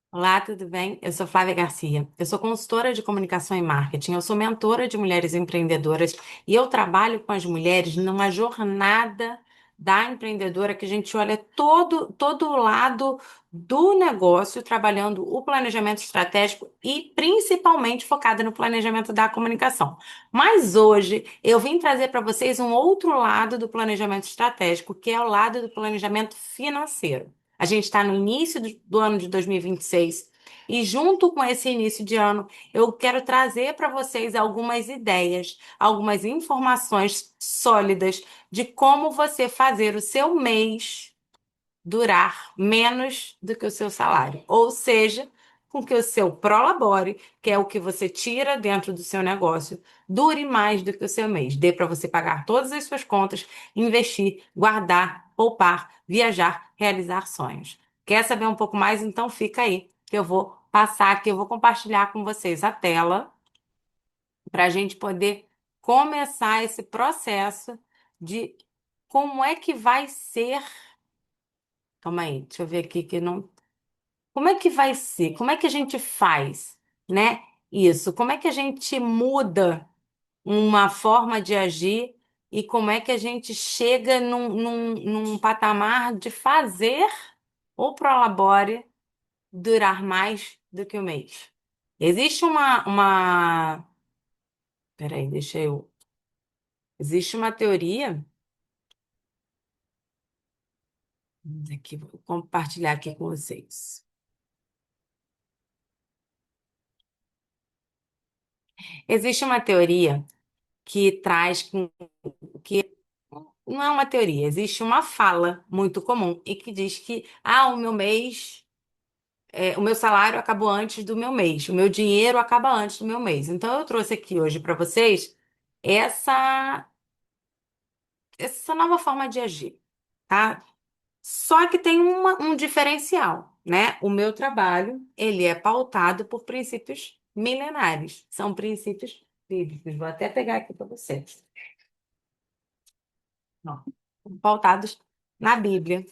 Olá, tudo bem? Eu sou Flávia Garcia. Eu sou consultora de comunicação e marketing. Eu sou mentora de mulheres empreendedoras e eu trabalho com as mulheres numa jornada da empreendedora que a gente olha todo o lado do negócio, trabalhando o planejamento estratégico e principalmente focada no planejamento da comunicação. Mas hoje eu vim trazer para vocês um outro lado do planejamento estratégico, que é o lado do planejamento financeiro. A gente está no início do ano de 2026 e, junto com esse início de ano, eu quero trazer para vocês algumas ideias, algumas informações sólidas de como você fazer o seu mês durar menos do que o seu salário. Ou seja, com que o seu prolabore, que é o que você tira dentro do seu negócio, dure mais do que o seu mês. Dê para você pagar todas as suas contas, investir, guardar, poupar, viajar, realizar sonhos. Quer saber um pouco mais? Então fica aí, que eu vou passar aqui, eu vou compartilhar com vocês a tela para a gente poder começar esse processo de como é que vai ser. Calma aí, deixa eu ver aqui que não. Como é que vai ser? Como é que a gente faz, né? Isso. Como é que a gente muda uma forma de agir e como é que a gente chega num patamar de fazer o Prolabore durar mais do que o mês? Existe Peraí, deixa eu. Existe uma teoria. Aqui, vou compartilhar aqui com vocês. Existe uma teoria que traz que não é uma teoria, existe uma fala muito comum e que diz que o meu mês, o meu salário acabou antes do meu mês, o meu dinheiro acaba antes do meu mês. Então eu trouxe aqui hoje para vocês essa essa nova forma de agir, tá? Só que tem um diferencial, né? O meu trabalho, ele é pautado por princípios milenares, são princípios bíblicos. Vou até pegar aqui para vocês. Ó, pautados na Bíblia.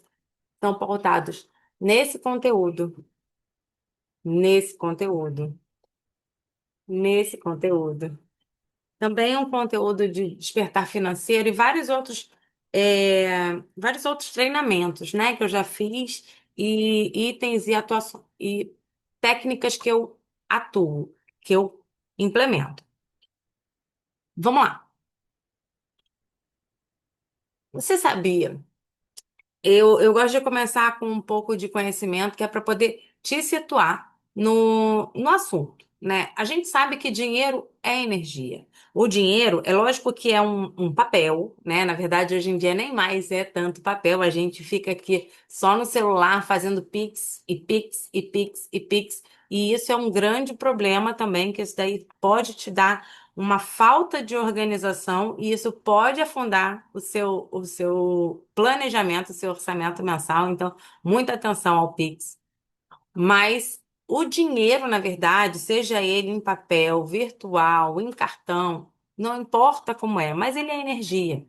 São pautados nesse conteúdo, nesse conteúdo, nesse conteúdo. Também é um conteúdo de despertar financeiro e vários outros treinamentos, né, que eu já fiz e itens e atuações e técnicas que eu atuo, que eu implemento. Vamos lá. Você sabia? Eu gosto de começar com um pouco de conhecimento, que é para poder te situar no assunto, né? A gente sabe que dinheiro é energia. O dinheiro, é lógico que é um papel, né? Na verdade, hoje em dia nem mais é tanto papel, a gente fica aqui só no celular fazendo Pix e Pix e Pix e Pix. E isso é um grande problema também, que isso daí pode te dar uma falta de organização e isso pode afundar o seu planejamento, o seu orçamento mensal. Então, muita atenção ao Pix. Mas o dinheiro, na verdade, seja ele em papel, virtual, em cartão, não importa como é, mas ele é energia.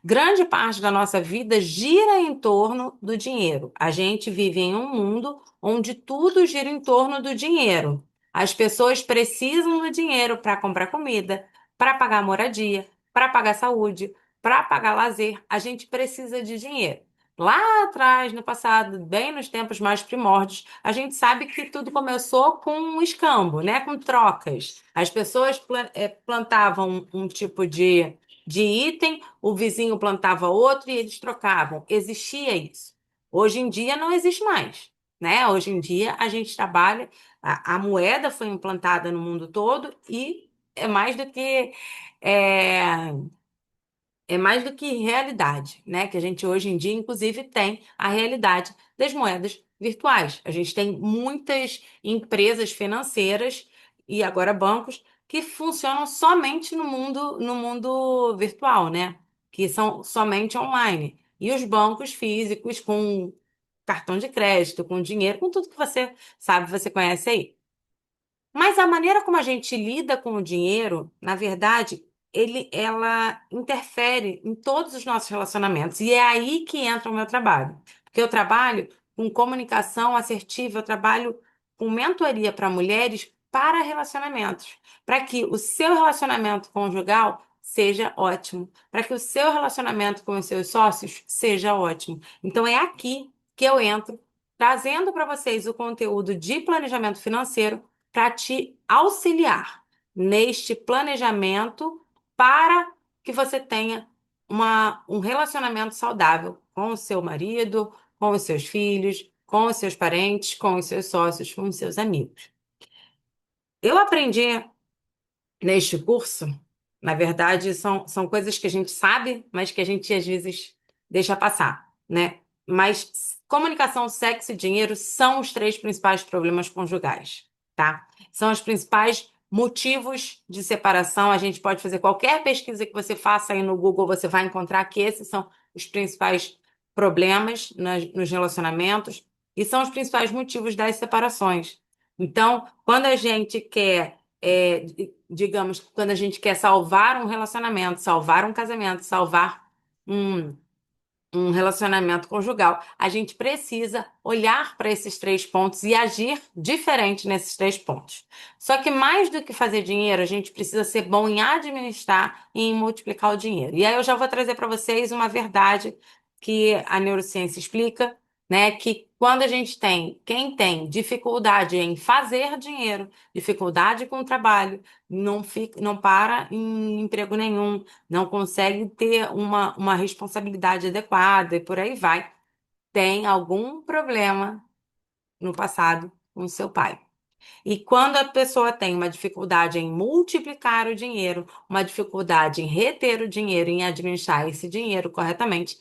Grande parte da nossa vida gira em torno do dinheiro. A gente vive em um mundo onde tudo gira em torno do dinheiro. As pessoas precisam do dinheiro para comprar comida, para pagar moradia, para pagar saúde, para pagar lazer. A gente precisa de dinheiro. Lá atrás, no passado, bem nos tempos mais primórdios, a gente sabe que tudo começou com um escambo, né? Com trocas. As pessoas plantavam um tipo de item, o vizinho plantava outro e eles trocavam. Existia isso. Hoje em dia não existe mais, né? Hoje em dia a gente trabalha, a moeda foi implantada no mundo todo e é mais do que é, é mais do que realidade, né? Que a gente hoje em dia, inclusive, tem a realidade das moedas virtuais. A gente tem muitas empresas financeiras e agora bancos que funcionam somente no mundo virtual, né? Que são somente online. E os bancos físicos com cartão de crédito, com dinheiro, com tudo que você sabe, você conhece aí. Mas a maneira como a gente lida com o dinheiro, na verdade, ela interfere em todos os nossos relacionamentos. E é aí que entra o meu trabalho. Porque eu trabalho com comunicação assertiva, eu trabalho com mentoria para mulheres para relacionamentos, para que o seu relacionamento conjugal seja ótimo, para que o seu relacionamento com os seus sócios seja ótimo. Então é aqui que eu entro, trazendo para vocês o conteúdo de planejamento financeiro para te auxiliar neste planejamento para que você tenha um relacionamento saudável com o seu marido, com os seus filhos, com os seus parentes, com os seus sócios, com os seus amigos. Eu aprendi neste curso, na verdade, são coisas que a gente sabe, mas que a gente às vezes deixa passar, né? Mas comunicação, sexo e dinheiro são os três principais problemas conjugais, tá? São os principais motivos de separação. A gente pode fazer qualquer pesquisa que você faça aí no Google, você vai encontrar que esses são os principais problemas nos relacionamentos e são os principais motivos das separações. Então, quando a gente quer digamos, quando a gente quer salvar um relacionamento, salvar um casamento, salvar um, um relacionamento conjugal, a gente precisa olhar para esses três pontos e agir diferente nesses três pontos. Só que mais do que fazer dinheiro, a gente precisa ser bom em administrar e em multiplicar o dinheiro. E aí eu já vou trazer para vocês uma verdade que a neurociência explica, né? Que quando a gente tem, quem tem dificuldade em fazer dinheiro, dificuldade com o trabalho, não fica, não para em emprego nenhum, não consegue ter uma responsabilidade adequada e por aí vai, tem algum problema no passado com o seu pai. E quando a pessoa tem uma dificuldade em multiplicar o dinheiro, uma dificuldade em reter o dinheiro, em administrar esse dinheiro corretamente,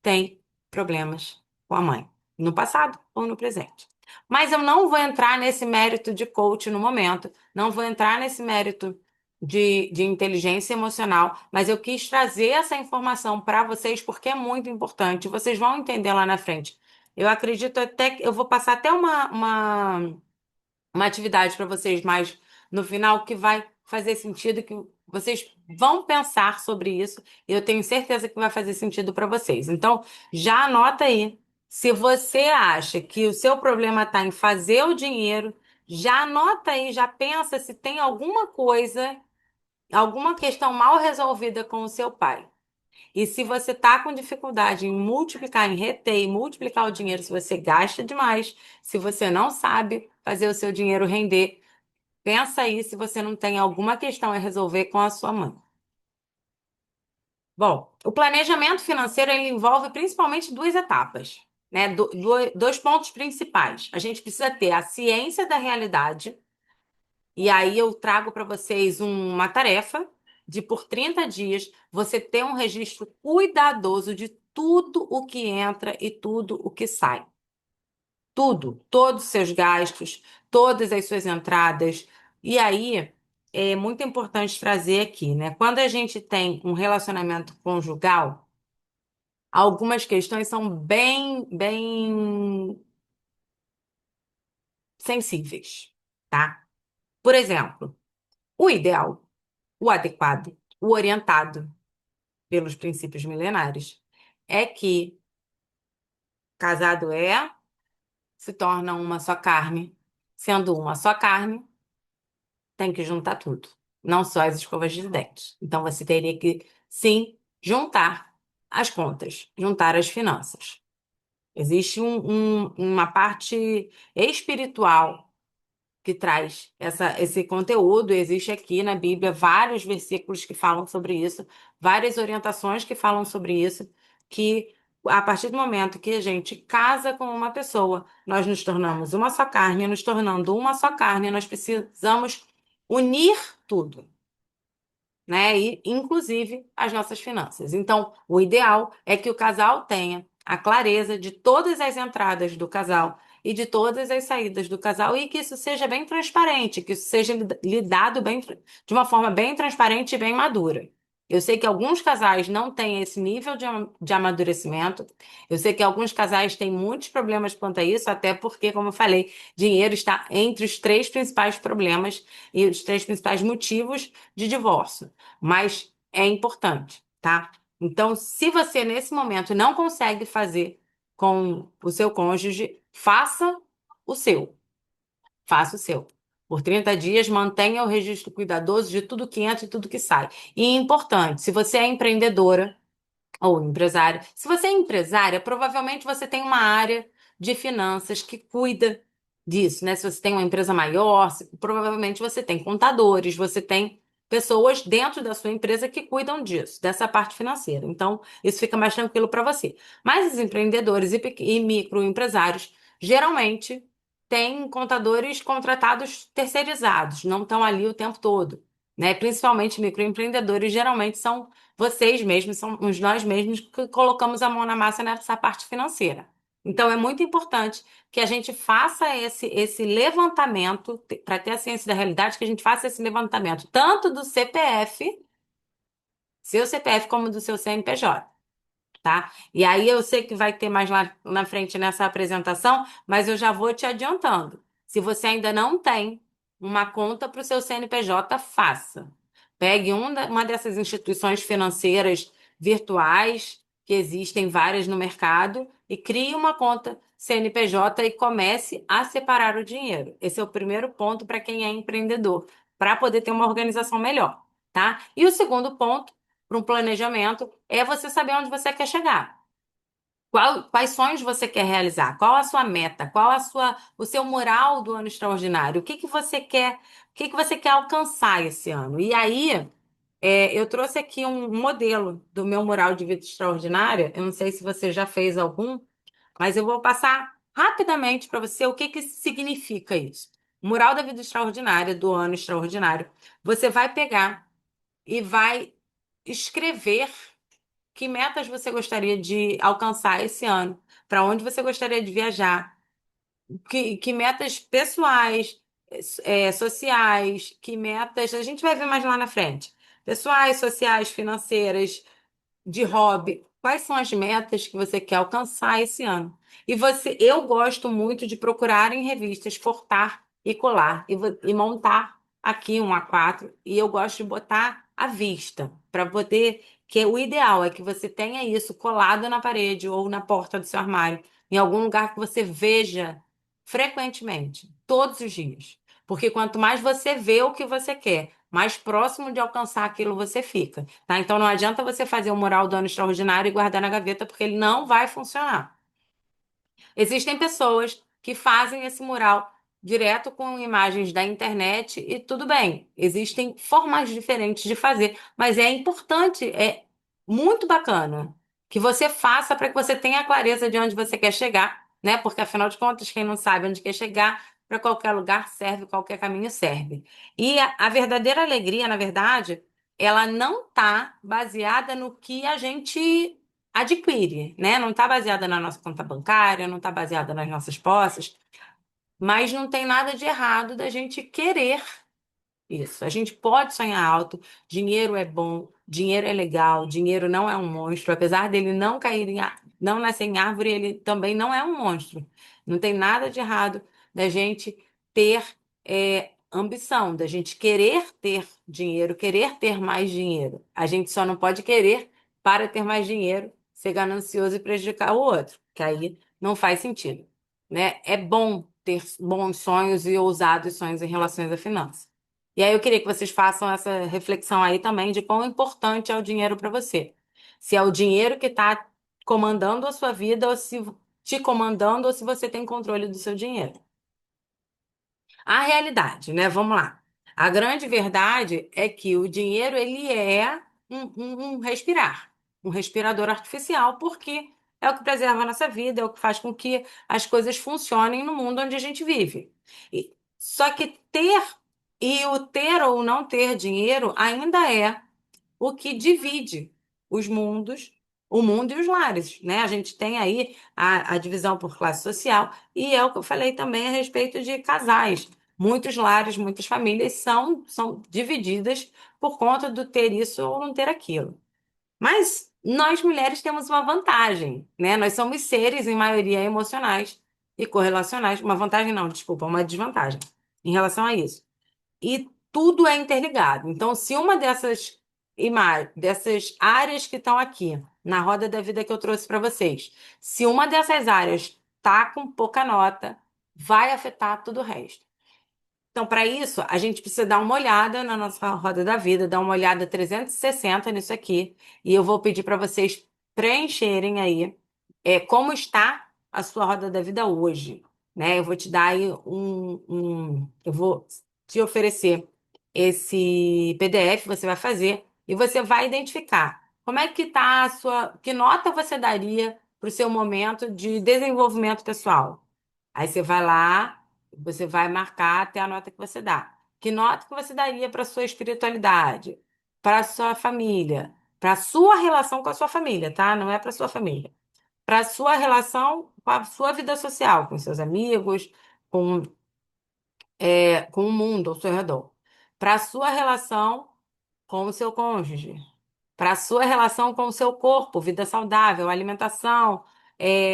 tem problemas com a mãe, no passado ou no presente. Mas eu não vou entrar nesse mérito de coach no momento, não vou entrar nesse mérito de inteligência emocional, mas eu quis trazer essa informação para vocês porque é muito importante. Vocês vão entender lá na frente. Eu acredito até que eu vou passar até uma atividade para vocês mais no final que vai fazer sentido, que vocês vão pensar sobre isso, e eu tenho certeza que vai fazer sentido para vocês. Então, já anota aí. Se você acha que o seu problema está em fazer o dinheiro, já anota aí, já pensa se tem alguma coisa, alguma questão mal resolvida com o seu pai. E se você está com dificuldade em multiplicar, em reter e multiplicar o dinheiro, se você gasta demais, se você não sabe fazer o seu dinheiro render, pensa aí se você não tem alguma questão a resolver com a sua mãe. Bom, o planejamento financeiro ele envolve principalmente duas etapas, né? Dois pontos principais. A gente precisa ter a ciência da realidade, e aí eu trago para vocês uma tarefa de por 30 dias você ter um registro cuidadoso de tudo o que entra e tudo o que sai. Tudo, todos os seus gastos, todas as suas entradas. E aí é muito importante trazer aqui, né? Quando a gente tem um relacionamento conjugal, algumas questões são bem sensíveis, tá? Por exemplo, o ideal, o adequado, o orientado pelos princípios milenares é que casado se torna uma só carne, sendo uma só carne tem que juntar tudo, não só as escovas de dentes. Então você teria que, sim, juntar as contas, juntar as finanças. Existe uma parte espiritual que traz esse conteúdo. Existe aqui na Bíblia vários versículos que falam sobre isso, várias orientações que falam sobre isso, que a partir do momento que a gente casa com uma pessoa, nós nos tornamos uma só carne, nos tornando uma só carne, nós precisamos unir tudo, né? E inclusive as nossas finanças. Então, o ideal é que o casal tenha a clareza de todas as entradas do casal e de todas as saídas do casal e que isso seja bem transparente, que isso seja lidado bem de uma forma bem transparente e bem madura. Eu sei que alguns casais não têm esse nível de amadurecimento. Eu sei que alguns casais têm muitos problemas quanto a isso, até porque, como eu falei, dinheiro está entre os três principais problemas e os três principais motivos de divórcio, mas é importante, tá? Então, se você nesse momento não consegue fazer com o seu cônjuge, faça o seu. faça o seu. Por 30 dias, mantenha o registro cuidadoso de tudo que entra e tudo que sai. E importante, se você é empreendedora, ou empresária. Se você é empresária, provavelmente você tem uma área de finanças que cuida disso, né? Se você tem uma empresa maior, provavelmente você tem contadores, você tem pessoas dentro da sua empresa que cuidam disso, dessa parte financeira. Então, isso fica mais tranquilo para você. Mas os empreendedores e microempresários geralmente têm contadores contratados terceirizados, não estão ali o tempo todo, né? Principalmente microempreendedores, geralmente são vocês mesmos, somos nós mesmos que colocamos a mão na massa nessa parte financeira. Então, é muito importante que a gente faça esse levantamento, para ter a ciência da realidade, que a gente faça esse levantamento tanto do CPF, seu CPF, como do seu CNPJ, tá? E aí eu sei que vai ter mais lá na frente nessa apresentação, mas eu já vou te adiantando. Se você ainda não tem uma conta para o seu CNPJ, faça. Pegue uma dessas instituições financeiras virtuais, que existem várias no mercado, e crie uma conta CNPJ e comece a separar o dinheiro. Esse é o primeiro ponto para quem é empreendedor, para poder ter uma organização melhor, tá? E o segundo ponto para um planejamento é você saber onde você quer chegar. Quais sonhos você quer realizar? Qual a sua meta? Qual o seu mural do ano extraordinário? O que que você quer, o que que você quer alcançar esse ano? E aí, eu trouxe aqui um modelo do meu mural de vida extraordinária. Eu não sei se você já fez algum, mas eu vou passar rapidamente para você o que que significa isso. Mural da vida extraordinária, do ano extraordinário. Você vai pegar e vai escrever que metas você gostaria de alcançar esse ano, para onde você gostaria de viajar, que metas pessoais, sociais, que metas. A gente vai ver mais lá na frente. Pessoais, sociais, financeiras, de hobby. Quais são as metas que você quer alcançar esse ano? Eu gosto muito de procurar em revistas, cortar e colar e montar aqui um A4 e eu gosto de botar à vista para poder, que o ideal é que você tenha isso colado na parede ou na porta do seu armário, em algum lugar que você veja frequentemente, todos os dias. Porque quanto mais você vê o que você quer, mais próximo de alcançar aquilo você fica. Tá? Então não adianta você fazer o mural do ano extraordinário e guardar na gaveta, porque ele não vai funcionar. Existem pessoas que fazem esse mural direto com imagens da internet e tudo bem. Existem formas diferentes de fazer, mas é importante, é muito bacana que você faça para que você tenha a clareza de onde você quer chegar, né? Porque afinal de contas, quem não sabe onde quer chegar, para qualquer lugar serve, qualquer caminho serve. E a verdadeira alegria, na verdade, ela não está baseada no que a gente adquire, né? Não está baseada na nossa conta bancária, não está baseada nas nossas posses, mas não tem nada de errado da gente querer isso. A gente pode sonhar alto, dinheiro é bom, dinheiro é legal, dinheiro não é um monstro, apesar dele não cair não nascer em árvore, ele também não é um monstro. Não tem nada de errado da gente ter ambição, da gente querer ter dinheiro, querer ter mais dinheiro. A gente só não pode querer para ter mais dinheiro, ser ganancioso e prejudicar o outro, que aí não faz sentido, né? É bom ter bons sonhos e ousados sonhos em relação à finança. E aí eu queria que vocês façam essa reflexão aí também de quão importante é o dinheiro para você. Se é o dinheiro que está comandando a sua vida, ou se te comandando, ou se você tem controle do seu dinheiro. A realidade, né? Vamos lá. A grande verdade é que o dinheiro ele é um respirar, um respirador artificial, porque é o que preserva a nossa vida, é o que faz com que as coisas funcionem no mundo onde a gente vive. Só que o ter ou não ter dinheiro ainda é o que divide os mundos, o mundo e os lares, né? A gente tem aí a divisão por classe social, e é o que eu falei também a respeito de casais. Muitos lares, muitas famílias são divididas por conta do ter isso ou não ter aquilo. Mas nós mulheres temos uma vantagem, né? Nós somos seres, em maioria, emocionais e correlacionais. Uma vantagem não, desculpa, uma desvantagem em relação a isso. E tudo é interligado. Então, se uma dessas áreas que estão aqui na roda da vida que eu trouxe para vocês, se uma dessas áreas tá com pouca nota, vai afetar todo o resto. Então, para isso, a gente precisa dar uma olhada na nossa roda da vida, dar uma olhada 360 nisso aqui, e eu vou pedir para vocês preencherem aí como está a sua roda da vida hoje, né? Eu vou te dar aí eu vou te oferecer esse PDF, você vai fazer e você vai identificar como é que está a sua, que nota você daria para o seu momento de desenvolvimento pessoal. Aí você vai lá. Você vai marcar até a nota que você dá. Que nota que você daria para sua espiritualidade, para sua família, para sua relação com a sua família, tá? Não é para sua família. Para sua relação com a sua vida social, com seus amigos, com, com o mundo ao seu redor. Para sua relação com o seu cônjuge, para a sua relação com o seu corpo, vida saudável, alimentação,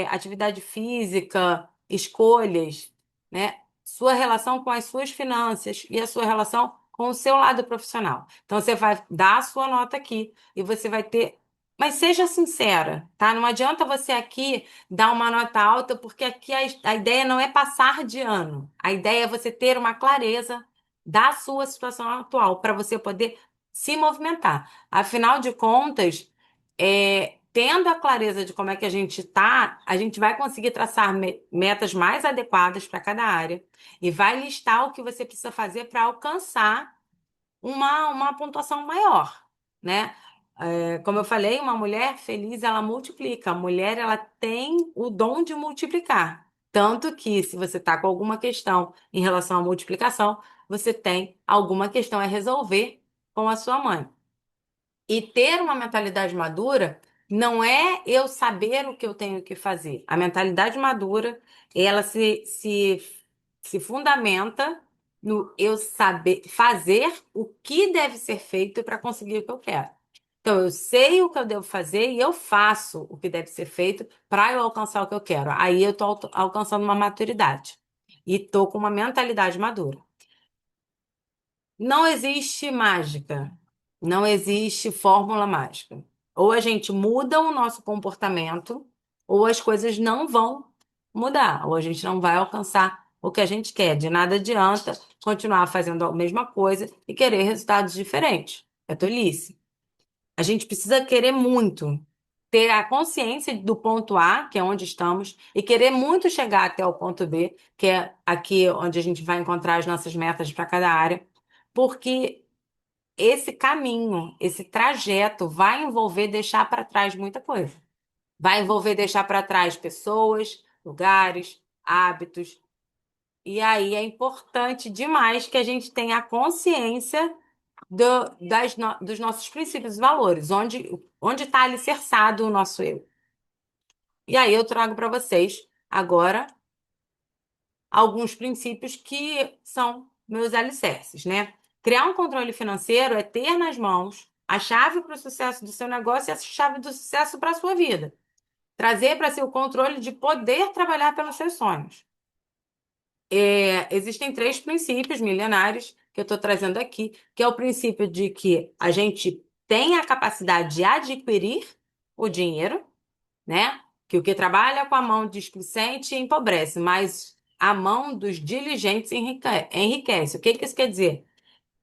atividade física, escolhas, né? Sua relação com as suas finanças e a sua relação com o seu lado profissional. Então, você vai dar a sua nota aqui e você vai ter. Mas seja sincera, tá? Não adianta você aqui dar uma nota alta, porque aqui a ideia não é passar de ano. A ideia é você ter uma clareza da sua situação atual, para você poder se movimentar. Afinal de contas, tendo a clareza de como é que a gente está, a gente vai conseguir traçar metas mais adequadas para cada área e vai listar o que você precisa fazer para alcançar uma pontuação maior, né? Como eu falei, uma mulher feliz, ela multiplica. A mulher, ela tem o dom de multiplicar. Tanto que, se você está com alguma questão em relação à multiplicação, você tem alguma questão a resolver com a sua mãe. E ter uma mentalidade madura não é eu saber o que eu tenho que fazer. A mentalidade madura, ela se fundamenta no eu saber fazer o que deve ser feito para conseguir o que eu quero. Então, eu sei o que eu devo fazer e eu faço o que deve ser feito para eu alcançar o que eu quero. Aí eu estou alcançando uma maturidade e estou com uma mentalidade madura. Não existe mágica, não existe fórmula mágica. Ou a gente muda o nosso comportamento, ou as coisas não vão mudar, ou a gente não vai alcançar o que a gente quer. De nada adianta continuar fazendo a mesma coisa e querer resultados diferentes. É tolice. A gente precisa querer muito, ter a consciência do ponto A, que é onde estamos, e querer muito chegar até o ponto B, que é aqui onde a gente vai encontrar as nossas metas para cada área, porque esse caminho, esse trajeto vai envolver deixar para trás muita coisa. Vai envolver deixar para trás pessoas, lugares, hábitos. E aí é importante demais que a gente tenha a consciência dos nossos princípios e valores, onde está alicerçado o nosso eu. E aí eu trago para vocês agora alguns princípios que são meus alicerces, né? Criar um controle financeiro é ter nas mãos a chave para o sucesso do seu negócio e a chave do sucesso para a sua vida. Trazer para si o controle de poder trabalhar pelos seus sonhos. Existem três princípios milenares que eu estou trazendo aqui, que é o princípio de que a gente tem a capacidade de adquirir o dinheiro, né? Que o que trabalha com a mão displicente empobrece, mas a mão dos diligentes enriquece. O que que isso quer dizer?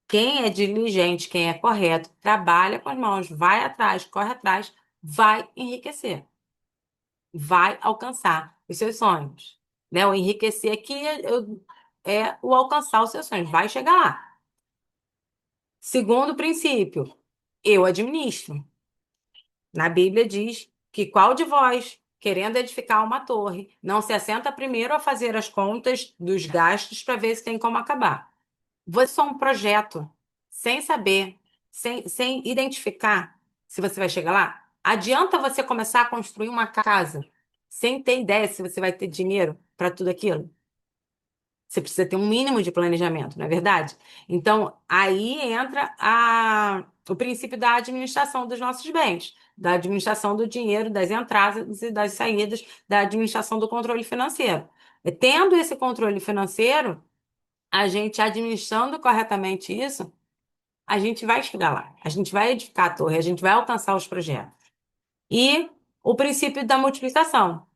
Quem é diligente, quem é correto, trabalha com as mãos, vai atrás, corre atrás, vai enriquecer, vai alcançar os seus sonhos. Né? O enriquecer aqui é o alcançar os seus sonhos, vai chegar lá. Segundo princípio, eu administro. Na Bíblia diz que qual de vós, querendo edificar uma torre, não se assenta primeiro a fazer as contas dos gastos para ver se tem como acabar. Você só um projeto, sem saber, sem identificar se você vai chegar lá. Adianta você começar a construir uma casa sem ter ideia se você vai ter dinheiro para tudo aquilo? Você precisa ter um mínimo de planejamento, não é verdade? Então, aí entra o princípio da administração dos nossos bens, da administração do dinheiro, das entradas e das saídas, da administração do controle financeiro. Tendo esse controle financeiro, a gente administrando corretamente isso, a gente vai chegar lá, a gente vai edificar a torre, a gente vai alcançar os projetos. E o princípio da multiplicação.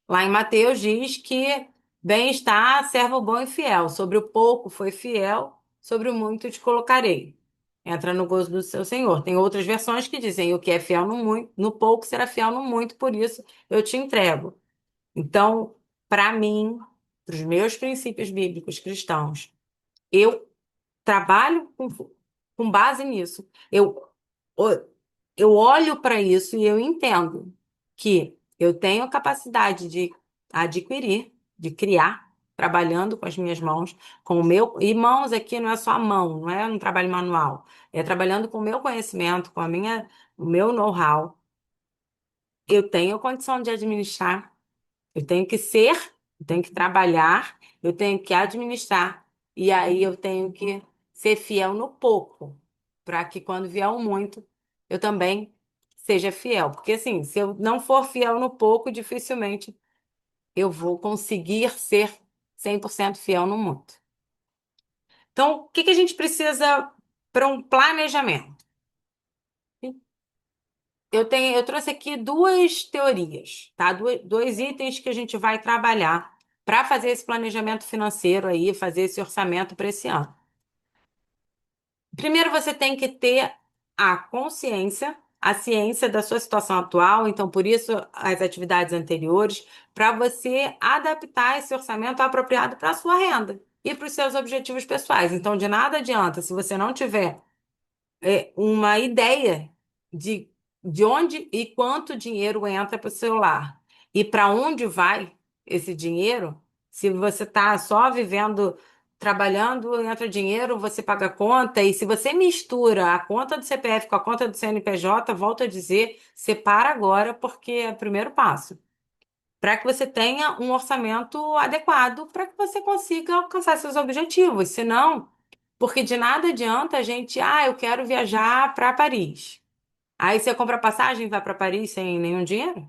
Lá em Mateus diz que Bem-estar, servo bom e fiel. Sobre o pouco foi fiel, sobre o muito te colocarei. Entra no gozo do seu Senhor. Tem outras versões que dizem: o que é fiel no muito, no pouco será fiel no muito, por isso eu te entrego. Então, para mim, para os meus princípios bíblicos cristãos, eu trabalho com base nisso. O- eu olho para isso e eu entendo que eu tenho a capacidade de adquirir, de criar, trabalhando com as minhas mãos, com o meu. E mãos aqui não é só a mão, não é um trabalho manual. É trabalhando com o meu conhecimento, com o meu know-how. Eu tenho condição de administrar. Eu tenho que ser, eu tenho que trabalhar, eu tenho que administrar. E aí eu tenho que ser fiel no pouco, para que quando vier o muito, eu também seja fiel. Porque assim, se eu não for fiel no pouco, dificilmente eu vou conseguir ser 100% fiel no muito. Então, o que que a gente precisa para um planejamento? Eu trouxe aqui duas teorias, tá? Dois itens que a gente vai trabalhar para fazer esse planejamento financeiro aí, fazer esse orçamento para esse ano. Primeiro, você tem que ter a consciência, a ciência da sua situação atual, então, por isso, as atividades anteriores, para você adaptar esse orçamento apropriado para a sua renda e para os seus objetivos pessoais. Então, de nada adianta se você não tiver uma ideia de, de onde e quanto dinheiro entra para o celular e para onde vai esse dinheiro, se você está só vivendo, trabalhando, entra dinheiro, você paga a conta, e se você mistura a conta do CPF com a conta do CNPJ, volto a dizer, separa agora, porque é o primeiro passo. Para que você tenha um orçamento adequado para que você consiga alcançar seus objetivos. Senão, porque de nada adianta a gente, eu quero viajar para Paris. Aí você compra passagem e vai para Paris sem nenhum dinheiro?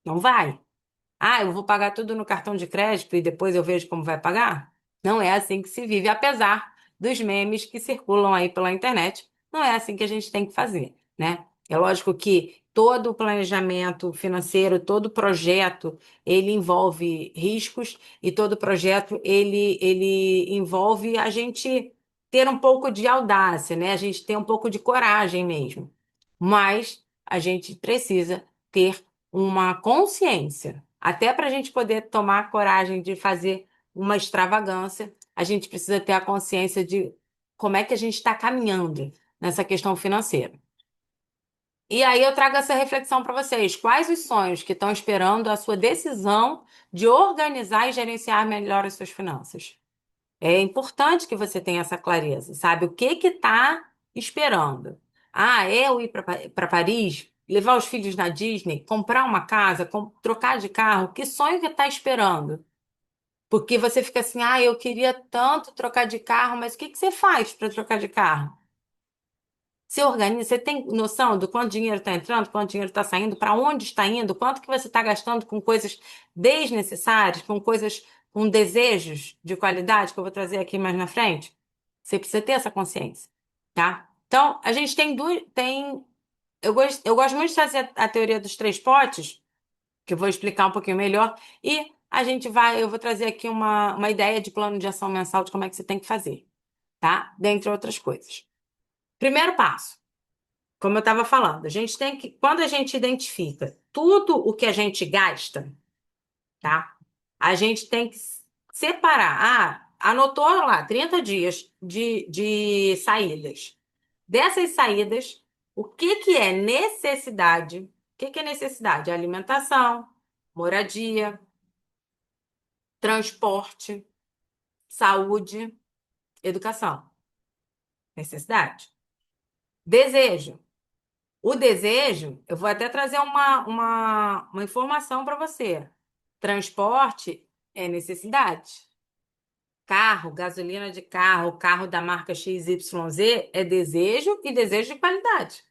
Não vai. Eu vou pagar tudo no cartão de crédito e depois eu vejo como vai pagar? Não é assim que se vive, apesar dos memes que circulam aí pela internet. Não é assim que a gente tem que fazer, né? É lógico que todo o planejamento financeiro, todo projeto, ele envolve riscos e todo projeto ele envolve a gente ter um pouco de audácia, né? A gente ter um pouco de coragem mesmo. Mas a gente precisa ter uma consciência. Até para a gente poder tomar coragem de fazer uma extravagância, a gente precisa ter a consciência de como é que a gente está caminhando nessa questão financeira. E aí eu trago essa reflexão para vocês. Quais os sonhos que estão esperando a sua decisão de organizar e gerenciar melhor as suas finanças? É importante que você tenha essa clareza, sabe? O que que tá esperando? É eu ir para Paris, levar os filhos na Disney, comprar uma casa, trocar de carro? Que sonho que tá esperando? Porque você fica assim, eu queria tanto trocar de carro, mas o que que você faz para trocar de carro? Você organiza, você tem noção do quanto dinheiro está entrando, quanto dinheiro está saindo, para onde está indo, quanto que você está gastando com coisas desnecessárias, com coisas, com desejos de qualidade, que eu vou trazer aqui mais na frente? Você precisa ter essa consciência, tá? Então, a gente tem eu gosto muito de trazer a teoria dos três potes, que eu vou explicar um pouquinho melhor, e eu vou trazer aqui uma ideia de plano de ação mensal de como é que você tem que fazer, tá? Dentre outras coisas. Primeiro passo. Como eu estava falando, a gente tem que, quando a gente identifica tudo o que a gente gasta, tá? A gente tem que separar. Anotou lá 30 dias de saídas. Dessas saídas, o que que é necessidade? O que que é necessidade? Alimentação, moradia, transporte, saúde, educação. Necessidade. Desejo. O desejo, eu vou até trazer uma informação para você. Transporte é necessidade. Carro, gasolina de carro, carro da marca XYZ é desejo e desejo de qualidade,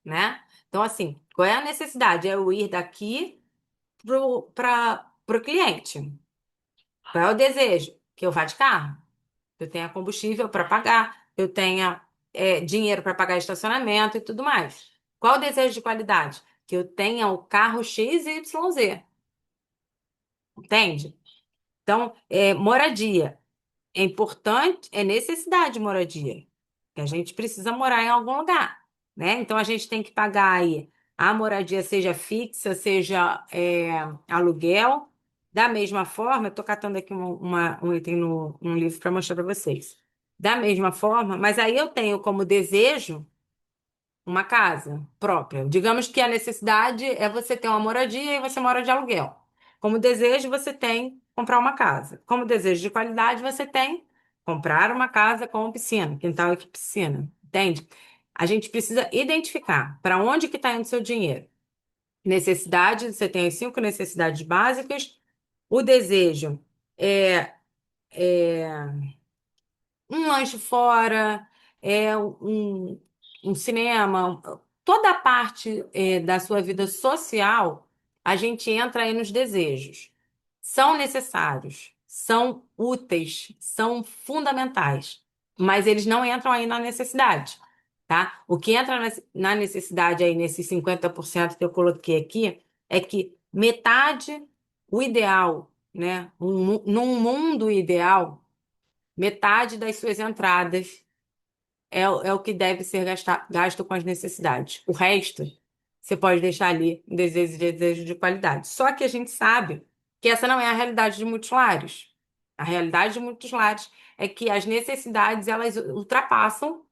né? Então, assim, qual é a necessidade? É eu ir daqui para o cliente. Qual é o desejo? Que eu vá de carro. Eu tenha combustível para pagar, eu tenha dinheiro para pagar estacionamento e tudo mais. Qual o desejo de qualidade? Que eu tenha o carro XYZ. entende? Então, moradia. É importante, é necessidade de moradia, que a gente precisa morar em algum lugar, né? Então a gente tem que pagar aí a moradia, seja fixa, seja aluguel. Da mesma forma, eu estou catando aqui um item no, um livro para mostrar para vocês. Da mesma forma, mas aí eu tenho como desejo uma casa própria. Digamos que a necessidade é você ter uma moradia e você mora de aluguel. Como desejo, você tem comprar uma casa. Como desejo de qualidade, você tem comprar uma casa com piscina, quintal e piscina. Entende? A gente precisa identificar para onde que está indo seu dinheiro. Necessidade, você tem as cinco necessidades básicas. O desejo é um lanche fora, um cinema, toda a parte da sua vida social, a gente entra aí nos desejos. São necessários, são úteis, são fundamentais, mas eles não entram aí na necessidade, tá? O que entra na necessidade aí, nesses 50% que eu coloquei aqui, é que metade, o ideal, né? Num mundo ideal, metade das suas entradas é o que deve ser gasto com as necessidades. O resto, você pode deixar ali em desejo de qualidade. Só que a gente sabe que essa não é a realidade de muitos lares. A realidade de muitos lares é que as necessidades, elas ultrapassam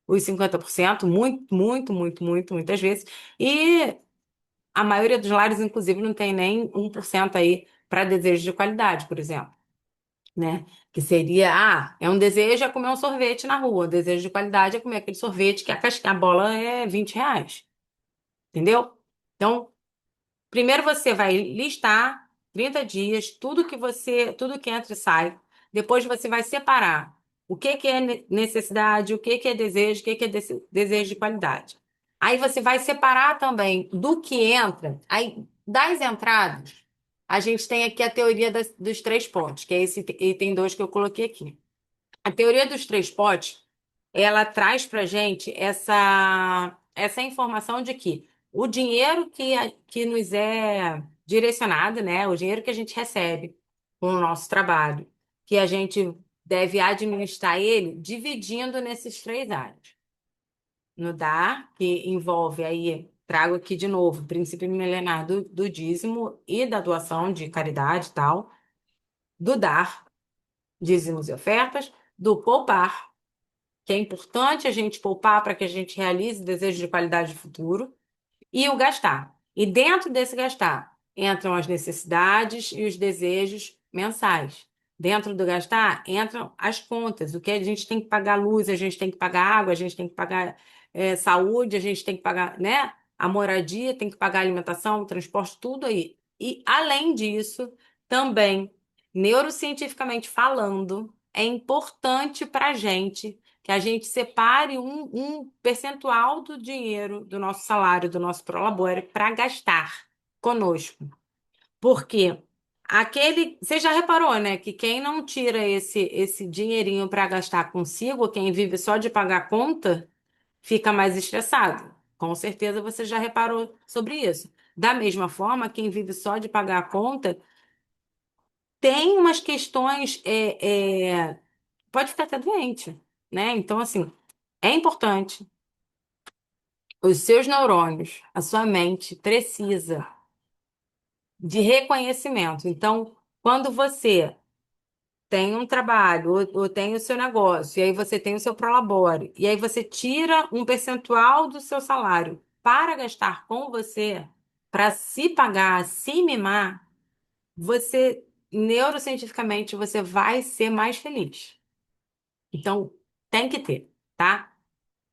os 50%, muito, muito, muito, muito, muitas vezes. E a maioria dos lares, inclusive, não tem nem 1% aí para desejo de qualidade, por exemplo, né? Que seria, é um desejo é comer um sorvete na rua, o desejo de qualidade é comer aquele sorvete que a bola é R$ 20, entendeu? Então, primeiro você vai listar 30 dias, tudo que entra e sai. Depois você vai separar o que que é necessidade, o que que é desejo, o que que é desejo de qualidade. Aí você vai separar também do que entra. Aí, das entradas, a gente tem aqui a teoria dos três pontos, que é esse item 2 que eu coloquei aqui. A teoria dos três potes, ela traz para gente essa informação de que o dinheiro que nos é direcionado, né, o dinheiro que a gente recebe com o nosso trabalho, que a gente deve administrar ele dividindo nesses três áreas. No dar, que envolve aí, trago aqui de novo, o princípio milenar do dízimo e da doação de caridade e tal, do dar, dízimos e ofertas, do poupar, que é importante a gente poupar para que a gente realize desejos de qualidade de futuro, e o gastar. E dentro desse gastar entram as necessidades e os desejos mensais. Dentro do gastar entram as contas, o que a gente tem que pagar luz, a gente tem que pagar água, a gente tem que pagar saúde, a gente tem que pagar, né? A moradia, tem que pagar a alimentação, o transporte, tudo aí. E além disso, também, neurocientificamente falando, é importante para a gente que a gente separe um percentual do dinheiro do nosso salário, do nosso prolabore, para gastar conosco. Porque você já reparou, né, que quem não tira esse dinheirinho para gastar consigo, quem vive só de pagar conta, fica mais estressado. Com certeza você já reparou sobre isso. Da mesma forma, quem vive só de pagar a conta tem umas questões, pode ficar até doente, né? Então, assim, é importante. Os seus neurônios, a sua mente precisa de reconhecimento. Então, quando você tem um trabalho ou tem o seu negócio, e aí você tem o seu prolabore, e aí você tira um percentual do seu salário para gastar com você, para se pagar, se mimar, neurocientificamente, você vai ser mais feliz. Então, tem que ter, tá?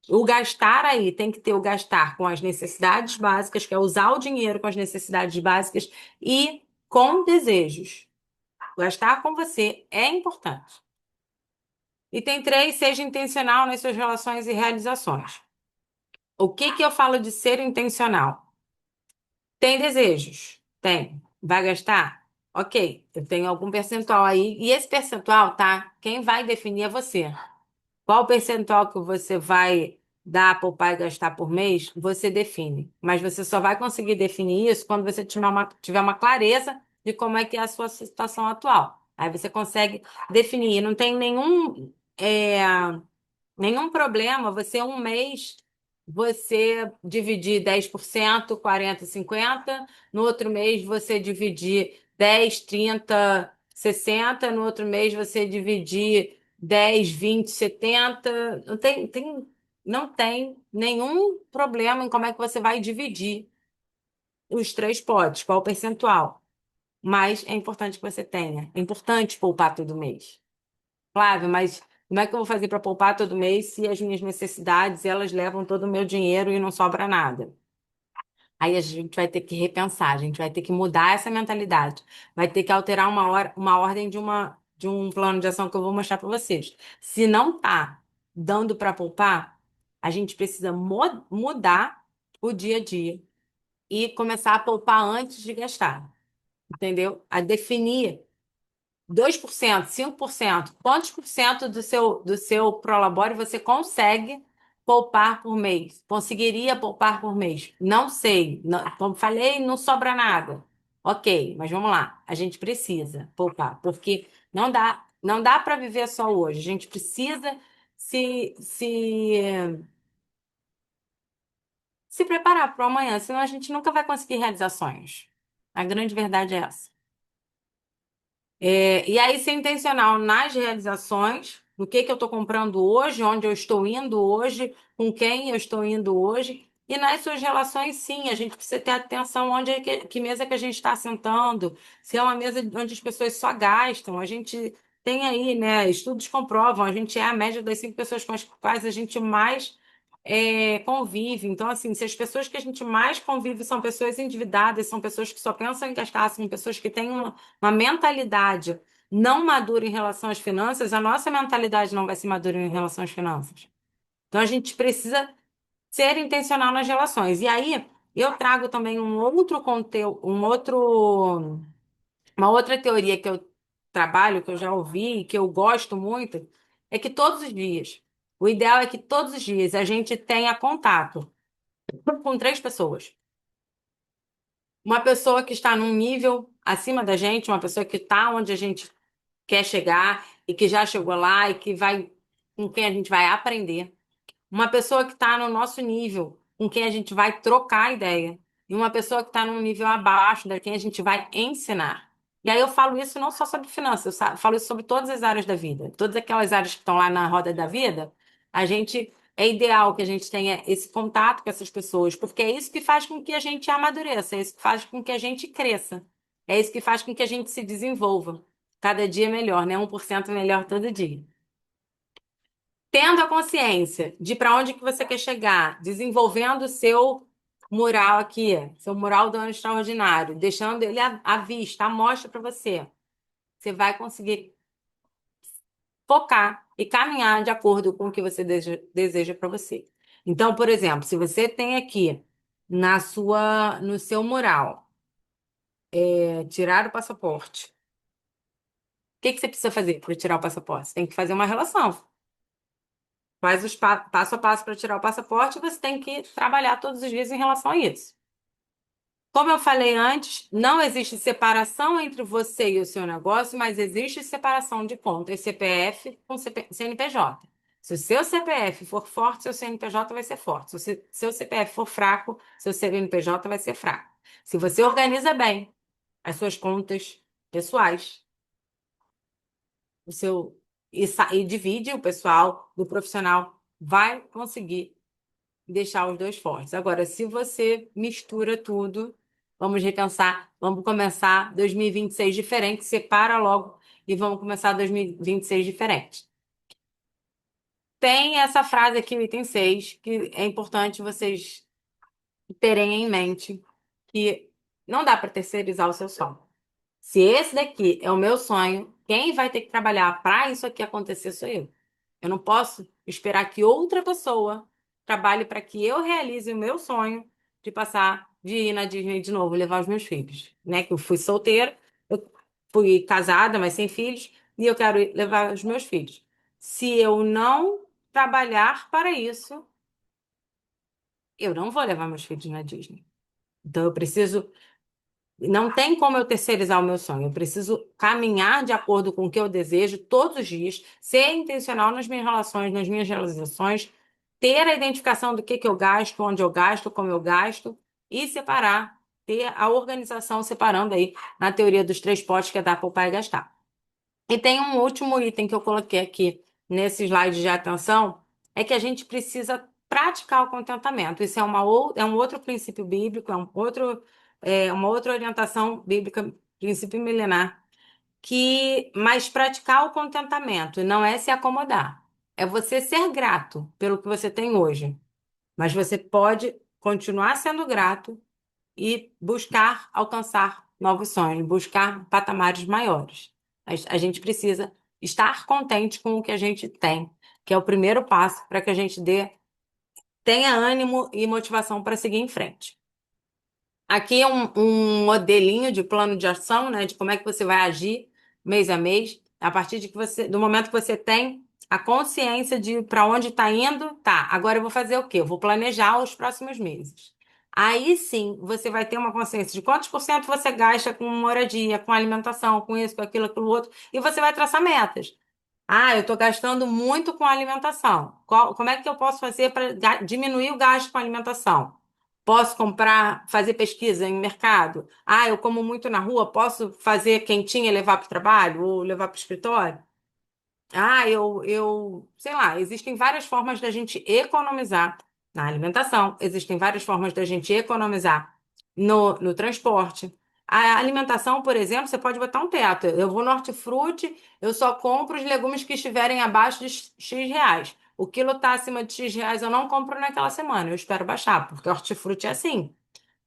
O gastar aí tem que ter o gastar com as necessidades básicas, que é usar o dinheiro com as necessidades básicas e com desejos. Gastar com você é importante. E tem três, seja intencional nas suas relações e realizações. O que que eu falo de ser intencional? Tem desejos? Tem. Vai gastar? Ok, eu tenho algum percentual aí. E esse percentual, tá? Quem vai definir é você. Qual o percentual que você vai dar, poupar e gastar por mês, você define. Mas você só vai conseguir definir isso quando você tiver uma clareza de como é que é a sua situação atual. Aí você consegue definir. Não tem nenhum problema você um mês você dividir 10%, 40, 50, no outro mês você dividir 10, 30, 60, no outro mês você dividir 10, 20, 70. Não tem nenhum problema em como é que você vai dividir os três potes, qual o percentual. Mas é importante que você tenha. É importante poupar todo mês. Flávio, mas como é que eu vou fazer para poupar todo mês se as minhas necessidades elas levam todo o meu dinheiro e não sobra nada? Aí a gente vai ter que repensar, a gente vai ter que mudar essa mentalidade, vai ter que alterar uma ordem de um plano de ação que eu vou mostrar para vocês. Se não tá dando para poupar, a gente precisa mudar o dia a dia e começar a poupar antes de gastar, entendeu? A definir 2%, 5%, quantos por cento do seu Prolabore você consegue poupar por mês? Conseguiria poupar por mês? Não sei. Como falei, não sobra nada. Ok, mas vamos lá. A gente precisa poupar, porque não dá para viver só hoje. A gente precisa se, se, se preparar para o amanhã, senão a gente nunca vai conseguir realizar sonhos. A grande verdade é essa. E aí, ser intencional nas realizações, no que eu estou comprando hoje, onde eu estou indo hoje, com quem eu estou indo hoje. E nas suas relações, sim, a gente precisa ter atenção onde que mesa que a gente está sentando, se é uma mesa onde as pessoas só gastam. A gente tem aí, né? Estudos comprovam, a gente é a média das 5 pessoas com as quais a gente mais convive. Então, assim, se as pessoas que a gente mais convive são pessoas endividadas, são pessoas que só pensam em gastar, são pessoas que têm uma mentalidade não madura em relação às finanças, a nossa mentalidade não vai ser madura em relação às finanças. Então a gente precisa ser intencional nas relações. E aí eu trago também um outro conteúdo, uma outra teoria que eu trabalho, que eu já ouvi, que eu gosto muito, é que todos os dias, o ideal é que todos os dias a gente tenha contato com três pessoas. Uma pessoa que está num nível acima da gente, uma pessoa que está onde a gente quer chegar e que já chegou lá e que vai com quem a gente vai aprender. Uma pessoa que está no nosso nível, com quem a gente vai trocar ideia. E uma pessoa que está num nível abaixo, da quem a gente vai ensinar. E aí eu falo isso não só sobre finanças, falo isso sobre todas as áreas da vida. Todas aquelas áreas que estão lá na roda da vida, a gente é ideal que a gente tenha esse contato com essas pessoas, porque é isso que faz com que a gente amadureça, é isso que faz com que a gente cresça, é isso que faz com que a gente se desenvolva. Cada dia melhor, né? 1% melhor todo dia. Tendo a consciência de para onde que você quer chegar, desenvolvendo o seu mural aqui, seu mural do ano extraordinário, deixando ele à vista, à mostra para você, você vai conseguir focar e caminhar de acordo com o que você deseja para você. Então, por exemplo, se você tem aqui no seu mural, tirar o passaporte, o que que você precisa fazer para tirar o passaporte? Você tem que fazer uma relação. Faz os passo a passo para tirar o passaporte, você tem que trabalhar todos os dias em relação a isso. Como eu falei antes, não existe separação entre você e o seu negócio, mas existe separação de contas CPF com CNPJ. Se o seu CPF for forte, seu CNPJ vai ser forte. Se o seu CPF for fraco, seu CNPJ vai ser fraco. Se você organiza bem as suas contas pessoais, o seu e divide o pessoal do profissional, vai conseguir deixar os dois fortes. Agora, se você mistura tudo, vamos repensar, vamos começar 2026 diferente, separa logo e vamos começar 2026 diferente. Tem essa frase aqui, o item 6, que é importante vocês terem em mente, que não dá para terceirizar o seu sonho. Se esse daqui é o meu sonho, quem vai ter que trabalhar para isso aqui acontecer sou eu. Eu não posso esperar que outra pessoa trabalhe para que eu realize o meu sonho de ir na Disney de novo, levar os meus filhos, né? Que eu fui solteira, eu fui casada, mas sem filhos, e eu quero levar os meus filhos. Se eu não trabalhar para isso, eu não vou levar meus filhos na Disney. Então eu preciso Não tem como eu terceirizar o meu sonho. Eu preciso caminhar de acordo com o que eu desejo todos os dias, ser intencional nas minhas relações, nas minhas realizações, ter a identificação do que eu gasto, onde eu gasto, como eu gasto, e separar, ter a organização separando aí na teoria dos três potes que é dar, poupar e gastar. E tem um último item que eu coloquei aqui nesse slide de atenção, é que a gente precisa praticar o contentamento. Isso é um outro princípio bíblico, uma outra orientação bíblica, princípio milenar, mas praticar o contentamento não é se acomodar, é você ser grato pelo que você tem hoje, mas você pode continuar sendo grato e buscar alcançar novos sonhos, buscar patamares maiores. A gente precisa estar contente com o que a gente tem, que é o primeiro passo para que a gente tenha ânimo e motivação para seguir em frente. Aqui é um modelinho de plano de ação, né, de como é que você vai agir mês a mês, a partir do momento que você tem a consciência de para onde está indo, tá, agora eu vou fazer o quê? Eu vou planejar os próximos meses. Aí sim, você vai ter uma consciência de quantos por cento você gasta com moradia, com alimentação, com isso, com aquilo, aquilo outro, e você vai traçar metas. Ah, eu estou gastando muito com alimentação. Como é que eu posso fazer para diminuir o gasto com alimentação? Posso comprar, fazer pesquisa em mercado? Ah, eu como muito na rua, posso fazer quentinha e levar para o trabalho ou levar para o escritório? Ah, sei lá, existem várias formas da gente economizar na alimentação, existem várias formas da gente economizar no transporte. A alimentação, por exemplo, você pode botar um teto. Eu vou no hortifruti, eu só compro os legumes que estiverem abaixo de X reais. O quilo está acima de X reais, eu não compro naquela semana, eu espero baixar, porque hortifruti é assim.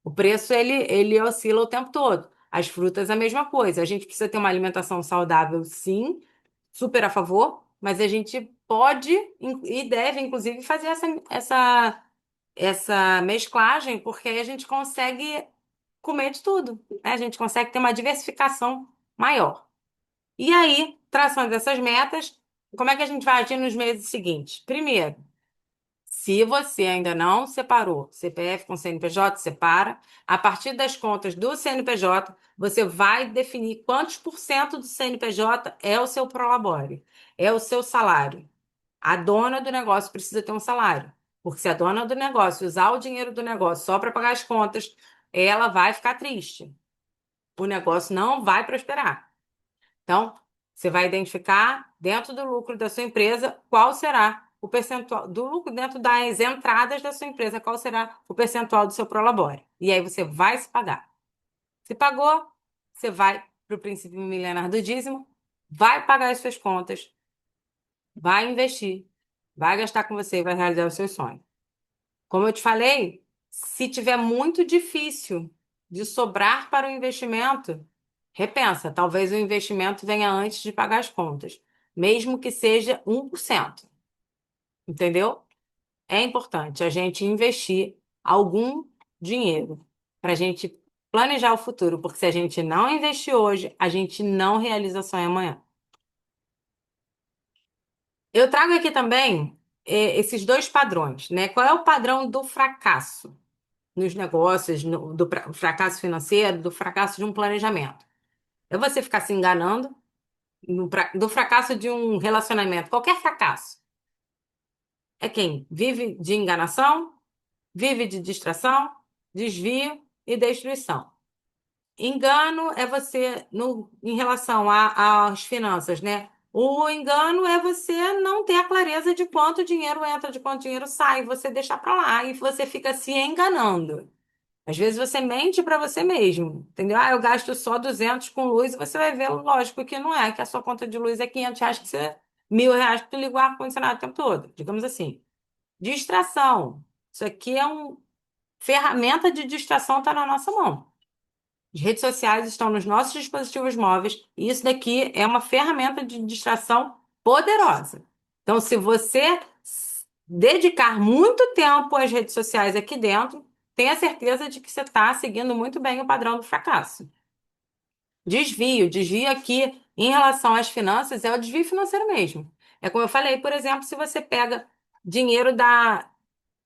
O preço ele oscila o tempo todo. As frutas, a mesma coisa. A gente precisa ter uma alimentação saudável, sim, super a favor, mas a gente pode e deve, inclusive, fazer essa mesclagem, porque aí a gente consegue comer de tudo, né? A gente consegue ter uma diversificação maior. E aí, traçando essas metas, como é que a gente vai agir nos meses seguintes? Primeiro, se você ainda não separou CPF com CNPJ, separa. A partir das contas do CNPJ, você vai definir quantos por cento do CNPJ é o seu prolabore, é o seu salário. A dona do negócio precisa ter um salário, porque se a dona do negócio usar o dinheiro do negócio só para pagar as contas, ela vai ficar triste. O negócio não vai prosperar. Então, você vai identificar dentro do lucro da sua empresa qual será o percentual do lucro dentro das entradas da sua empresa, qual será o percentual do seu prolabore. E aí você vai se pagar. Se pagou, você vai para o princípio milenar do dízimo, vai pagar as suas contas, vai investir, vai gastar com você e vai realizar os seus sonhos. Como eu te falei, se tiver muito difícil de sobrar para o investimento, repensa, talvez o investimento venha antes de pagar as contas, mesmo que seja 1%. Entendeu? É importante a gente investir algum dinheiro para a gente planejar o futuro, porque se a gente não investir hoje, a gente não realiza sonho amanhã. Eu trago aqui também esses dois padrões, né? Qual é o padrão do fracasso nos negócios, fracasso financeiro, do fracasso de um planejamento? É você ficar se enganando do fracasso de um relacionamento, qualquer fracasso. É quem vive de enganação, vive de distração, desvio e destruição. Engano é você, em relação às finanças, né? O engano é você não ter a clareza de quanto dinheiro entra, de quanto dinheiro sai, você deixar para lá e você fica se enganando. Às vezes você mente para você mesmo, entendeu? Ah, eu gasto só 200 com luz e você vai ver, lógico que não é, que a sua conta de luz é 500 reais, que você, 1.000 reais que tu liga o ar-condicionado o tempo todo, digamos assim. Distração. Isso aqui é uma ferramenta de distração, está na nossa mão. As redes sociais estão nos nossos dispositivos móveis e isso daqui é uma ferramenta de distração poderosa. Então, se você dedicar muito tempo às redes sociais aqui dentro, tenha certeza de que você está seguindo muito bem o padrão do fracasso. Desvio aqui em relação às finanças é o desvio financeiro mesmo. É como eu falei, por exemplo, se você pega dinheiro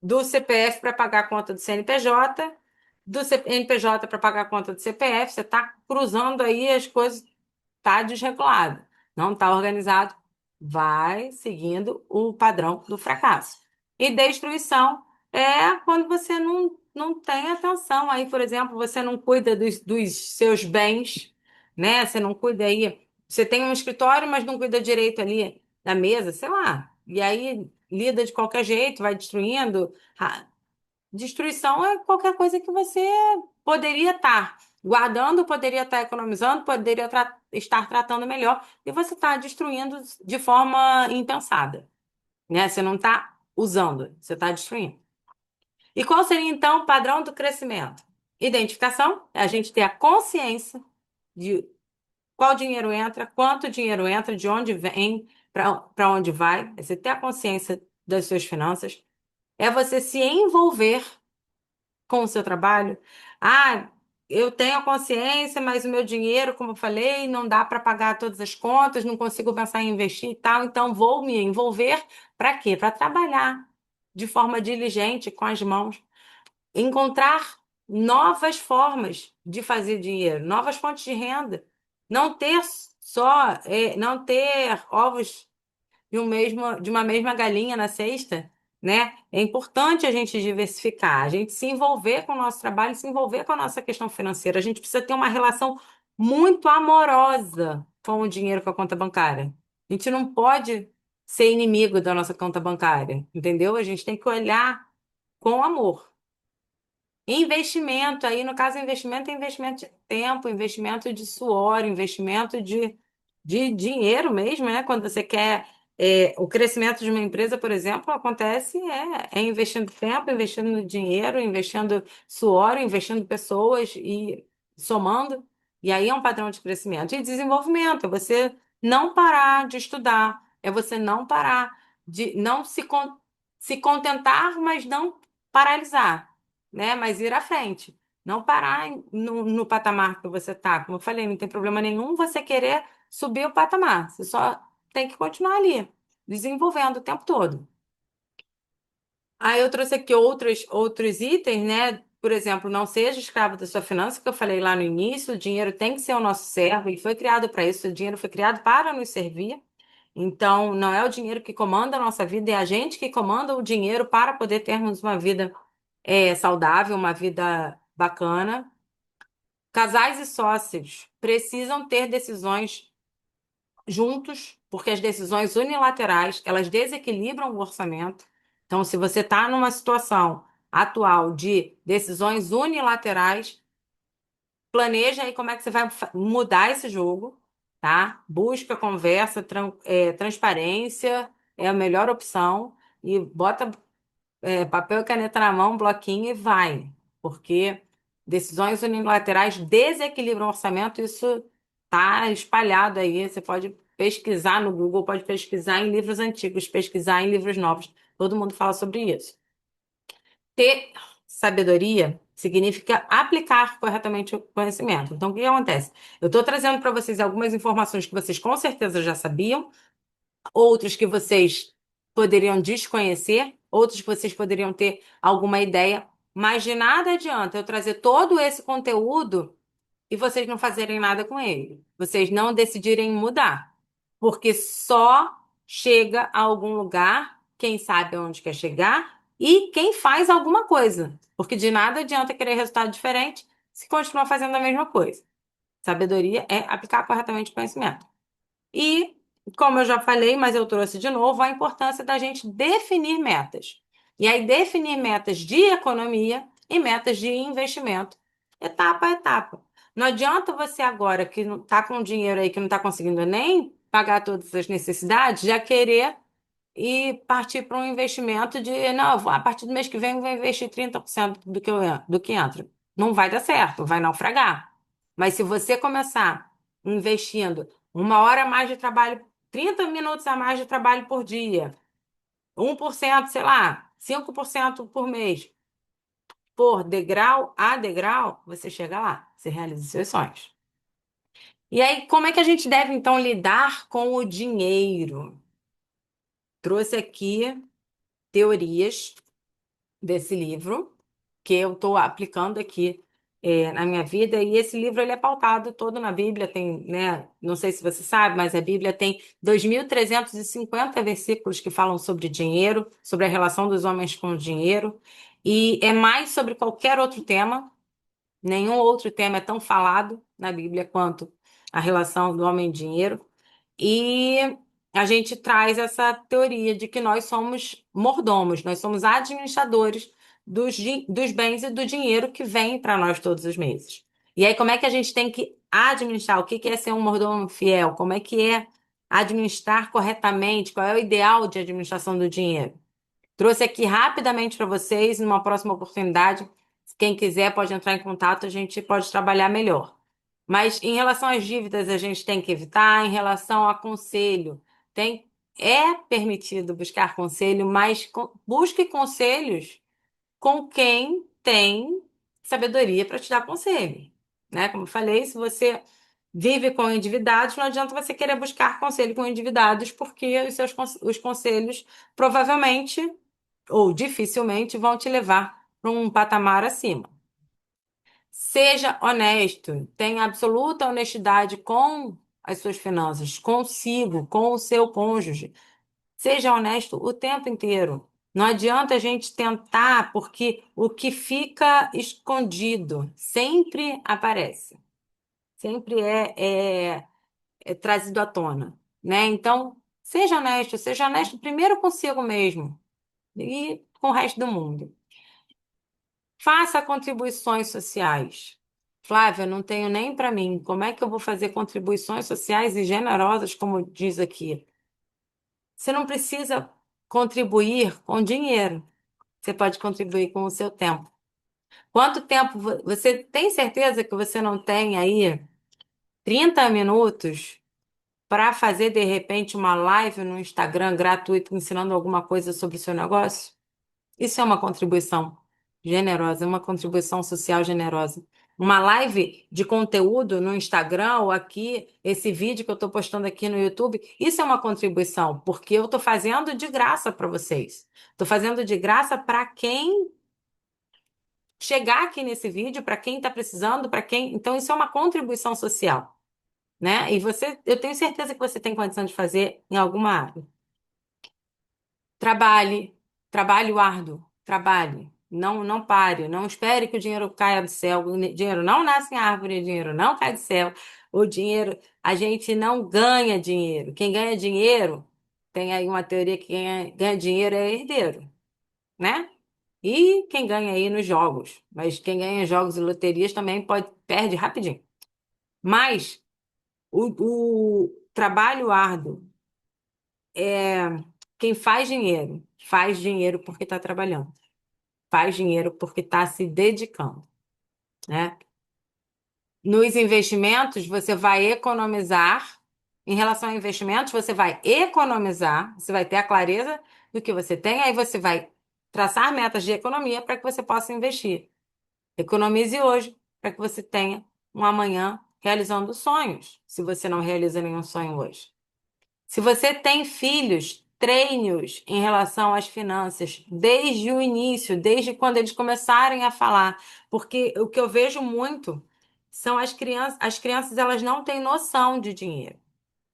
do CPF para pagar a conta do CNPJ, do CNPJ para pagar a conta do CPF, você está cruzando aí as coisas, está desregulado, não está organizado, vai seguindo o padrão do fracasso. E destruição é quando você não tem atenção. Aí, por exemplo, você não cuida dos seus bens, né? Você não cuida aí. Você tem um escritório, mas não cuida direito ali da mesa, sei lá. E aí lida de qualquer jeito, vai destruindo. Destruição é qualquer coisa que você poderia estar guardando, poderia estar economizando, poderia estar tratando melhor, e você está destruindo de forma impensada, né? Você não está usando, você está destruindo. E qual seria então o padrão do crescimento? Identificação, é a gente ter a consciência de qual dinheiro entra, quanto dinheiro entra, de onde vem, para onde vai. É você ter a consciência das suas finanças. É você se envolver com o seu trabalho. Ah, eu tenho a consciência, mas o meu dinheiro, como eu falei, não dá para pagar todas as contas, não consigo pensar em investir e tal, então vou me envolver para quê? Para trabalhar de forma diligente com as mãos, encontrar novas formas de fazer dinheiro, novas fontes de renda. Não ter não ter ovos de uma mesma galinha na cesta, né? É importante a gente diversificar, a gente se envolver com o nosso trabalho, se envolver com a nossa questão financeira. A gente precisa ter uma relação muito amorosa com o dinheiro, com a conta bancária. A gente não pode ser inimigo da nossa conta bancária, entendeu? A gente tem que olhar com amor. Investimento, aí no caso, investimento é investimento de tempo, investimento de suor, investimento de dinheiro mesmo, né? Quando você quer. O crescimento de uma empresa, por exemplo, acontece investindo tempo, investindo dinheiro, investindo suor, investindo pessoas e somando. E aí é um padrão de crescimento. E desenvolvimento, é você não parar de estudar, é você não parar de não se contentar, mas não paralisar, né? Mas ir à frente. Não parar no patamar que você está. Como eu falei, não tem problema nenhum você querer subir o patamar. Você só tem que continuar ali, desenvolvendo o tempo todo. Aí eu trouxe aqui outros itens, né? Por exemplo, não seja escravo da sua finança, que eu falei lá no início, o dinheiro tem que ser o nosso servo, ele foi criado para isso, o dinheiro foi criado para nos servir. Então, não é o dinheiro que comanda a nossa vida, é a gente que comanda o dinheiro para poder termos uma vida saudável, uma vida bacana. Casais e sócios precisam ter decisões juntos, porque as decisões unilaterais, elas desequilibram o orçamento. Então, se você está numa situação atual de decisões unilaterais, planeja aí como é que você vai mudar esse jogo, tá? Busca conversa, transparência é a melhor opção e bota papel e caneta na mão, bloquinho e vai. Porque decisões unilaterais desequilibram o orçamento, isso tá espalhado aí. Você pode pesquisar no Google, pode pesquisar em livros antigos, pesquisar em livros novos. Todo mundo fala sobre isso. Ter sabedoria significa aplicar corretamente o conhecimento. Então, o que acontece? Eu estou trazendo para vocês algumas informações que vocês com certeza já sabiam, outros que vocês poderiam desconhecer, outros que vocês poderiam ter alguma ideia, mas de nada adianta eu trazer todo esse conteúdo e vocês não fazerem nada com ele. Vocês não decidirem mudar, porque só chega a algum lugar quem sabe aonde quer chegar e quem faz alguma coisa, porque de nada adianta querer resultado diferente se continuar fazendo a mesma coisa. Sabedoria é aplicar corretamente o conhecimento. E, como eu já falei, mas eu trouxe de novo, a importância da gente definir metas. E aí, definir metas de economia e metas de investimento, etapa a etapa. Não adianta você agora, que não está com dinheiro aí, que não está conseguindo nem pagar todas as necessidades, já querer e partir para um investimento de, não, a partir do mês que vem eu vou investir 30% do que entra. Não vai dar certo, vai naufragar. Mas se você começar investindo 1 hora a mais de trabalho, 30 minutos a mais de trabalho por dia, 1%, sei lá, 5% por mês, por degrau a degrau, você chega lá, você realiza os seus sonhos. E aí, como é que a gente deve, então, lidar com o dinheiro? Trouxe aqui teorias desse livro, que eu estou aplicando aqui na minha vida. E esse livro ele é pautado todo na Bíblia, tem, né? Não sei se você sabe, mas a Bíblia tem 2.350 versículos que falam sobre dinheiro, sobre a relação dos homens com o dinheiro, e é mais sobre qualquer outro tema. Nenhum outro tema é tão falado na Bíblia quanto a relação do homem e dinheiro. E a gente traz essa teoria de que nós somos mordomos, nós somos administradores dos bens e do dinheiro que vem para nós todos os meses. E aí, como é que a gente tem que administrar? O que que é ser um mordomo fiel? Como é que é administrar corretamente? Qual é o ideal de administração do dinheiro? Trouxe aqui rapidamente para vocês, numa próxima oportunidade. Quem quiser pode entrar em contato, a gente pode trabalhar melhor. Mas em relação às dívidas, a gente tem que evitar. Em relação a conselho, é permitido buscar conselho, mas busque conselhos com quem tem sabedoria para te dar conselho, né? Como eu falei, se você vive com endividados, não adianta você querer buscar conselho com endividados, porque os conselhos provavelmente ou dificilmente vão te levar para um patamar acima. Seja honesto, tenha absoluta honestidade com as suas finanças, consigo, com o seu cônjuge. Seja honesto o tempo inteiro. Não adianta a gente tentar, porque o que fica escondido sempre aparece, sempre é trazido à tona, né? Então, seja honesto primeiro consigo mesmo e com o resto do mundo. Faça contribuições sociais. Flávia, eu não tenho nem para mim. Como é que eu vou fazer contribuições sociais e generosas, como diz aqui? Você não precisa contribuir com dinheiro. Você pode contribuir com o seu tempo. Quanto tempo você tem certeza que você não tem aí 30 minutos para fazer de repente uma live no Instagram gratuito ensinando alguma coisa sobre o seu negócio? Isso é uma contribuição generosa, uma contribuição social generosa. Uma live de conteúdo no Instagram ou aqui, esse vídeo que eu estou postando aqui no YouTube, isso é uma contribuição, porque eu estou fazendo de graça para vocês. Estou fazendo de graça para quem chegar aqui nesse vídeo, para quem está precisando, para quem. Então, isso é uma contribuição social, né? E você, eu tenho certeza que você tem condição de fazer em alguma área. Trabalhe, trabalhe árduo, trabalhe. Não, não pare, não espere que o dinheiro caia do céu. O dinheiro não nasce em árvore, o dinheiro não cai do céu. O dinheiro, a gente não ganha dinheiro. Quem ganha dinheiro, tem aí uma teoria que quem ganha dinheiro é herdeiro, né? E quem ganha aí nos jogos. Mas quem ganha em jogos e loterias também perde rapidinho. Mas o trabalho árduo é quem faz dinheiro porque está trabalhando, faz dinheiro porque está se dedicando, né? Nos investimentos, você vai economizar. Em relação a investimentos, você vai economizar, você vai ter a clareza do que você tem, aí você vai traçar metas de economia para que você possa investir. Economize hoje para que você tenha um amanhã realizando sonhos, se você não realiza nenhum sonho hoje. Se você tem filhos, treine-os em relação às finanças desde o início, desde quando eles começarem a falar, porque o que eu vejo muito são as crianças elas não têm noção de dinheiro.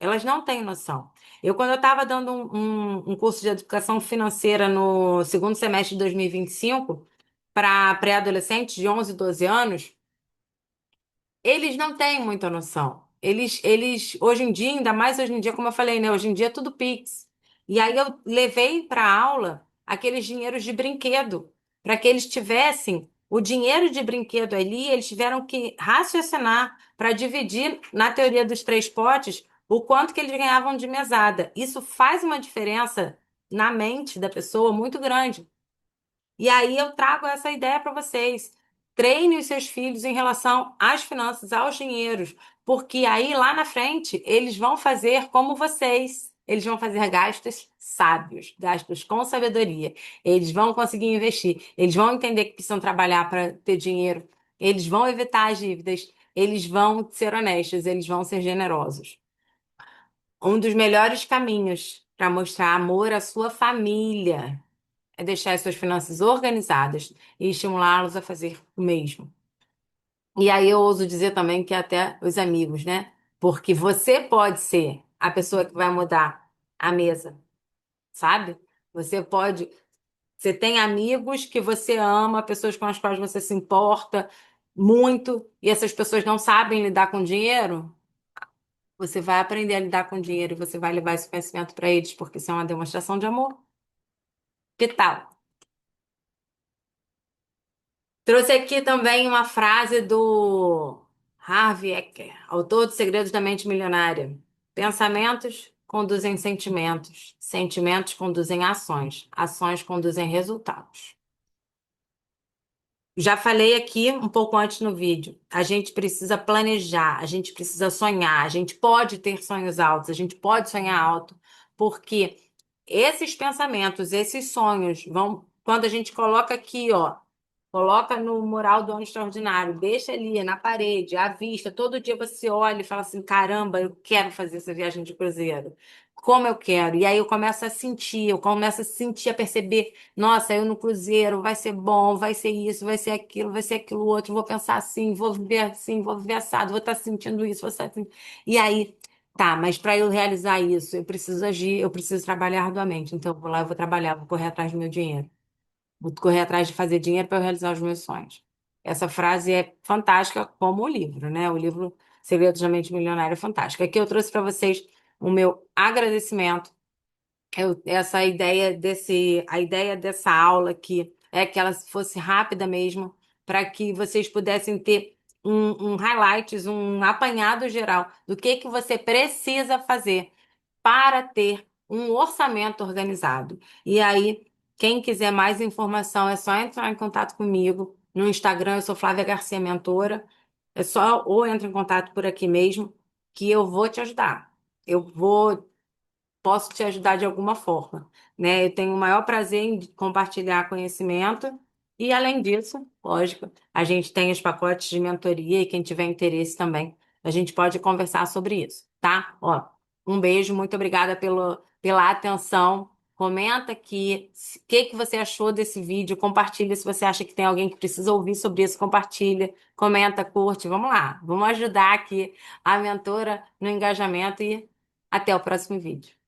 Elas não têm noção. Quando eu estava dando um curso de educação financeira no segundo semestre de 2025 para pré-adolescentes de 11, 12 anos, eles não têm muita noção. Hoje em dia, ainda mais hoje em dia, como eu falei, né? Hoje em dia é tudo Pix. E aí eu levei para aula aqueles dinheiros de brinquedo, para que eles tivessem o dinheiro de brinquedo ali, eles tiveram que raciocinar para dividir na teoria dos três potes o quanto que eles ganhavam de mesada. Isso faz uma diferença na mente da pessoa muito grande. E aí eu trago essa ideia para vocês. Treine os seus filhos em relação às finanças, aos dinheiros, porque aí lá na frente eles vão fazer como vocês. Eles vão fazer gastos sábios, gastos com sabedoria. Eles vão conseguir investir, eles vão entender que precisam trabalhar para ter dinheiro, eles vão evitar as dívidas, eles vão ser honestos, eles vão ser generosos. Um dos melhores caminhos para mostrar amor à sua família é deixar as suas finanças organizadas e estimulá-los a fazer o mesmo. E aí eu ouso dizer também que até os amigos, né? Porque você pode ser a pessoa que vai mudar a mesa, sabe? Você pode, você tem amigos que você ama, pessoas com as quais você se importa muito, e essas pessoas não sabem lidar com dinheiro. Você vai aprender a lidar com dinheiro e você vai levar esse conhecimento para eles, porque isso é uma demonstração de amor. Que tal? Trouxe aqui também uma frase do Harvey Eker, autor de Segredos da Mente Milionária. Pensamentos conduzem sentimentos, sentimentos conduzem ações, ações conduzem resultados. Já falei aqui um pouco antes no vídeo. A gente precisa planejar, a gente precisa sonhar, a gente pode ter sonhos altos, a gente pode sonhar alto, porque esses pensamentos, esses sonhos vão, quando a gente coloca aqui, ó, coloca no mural do ano extraordinário, deixa ali na parede, à vista, todo dia você olha e fala assim: caramba, eu quero fazer essa viagem de cruzeiro. Como eu quero. E aí eu começo a sentir, eu começo a sentir, a perceber. Nossa, eu no cruzeiro vai ser bom, vai ser isso, vai ser aquilo outro, vou pensar assim, vou viver assado, vou estar sentindo isso, vou estar assim. E aí, tá, mas para eu realizar isso, eu preciso agir, eu preciso trabalhar arduamente. Então, eu vou lá, eu vou trabalhar, vou correr atrás do meu dinheiro. Vou correr atrás de fazer dinheiro para eu realizar os meus sonhos. Essa frase é fantástica, como o livro, né? O livro Segredos da Mente Milionária é fantástico. Aqui eu trouxe para vocês o meu agradecimento essa ideia a ideia dessa aula aqui é que ela fosse rápida mesmo, para que vocês pudessem ter um highlights, um apanhado geral do que você precisa fazer para ter um orçamento organizado. E aí, quem quiser mais informação, é só entrar em contato comigo. No Instagram, eu sou Flávia Garcia Mentora. É só ou entra em contato por aqui mesmo, que eu vou te ajudar. Eu vou posso te ajudar de alguma forma, né? Eu tenho o maior prazer em compartilhar conhecimento e, além disso, lógico, a gente tem os pacotes de mentoria e quem tiver interesse também, a gente pode conversar sobre isso, tá? Ó, um beijo, muito obrigada pela atenção. Comenta aqui o que que você achou desse vídeo, compartilha se você acha que tem alguém que precisa ouvir sobre isso, compartilha, comenta, curte, vamos lá, vamos ajudar aqui a mentora no engajamento e até o próximo vídeo.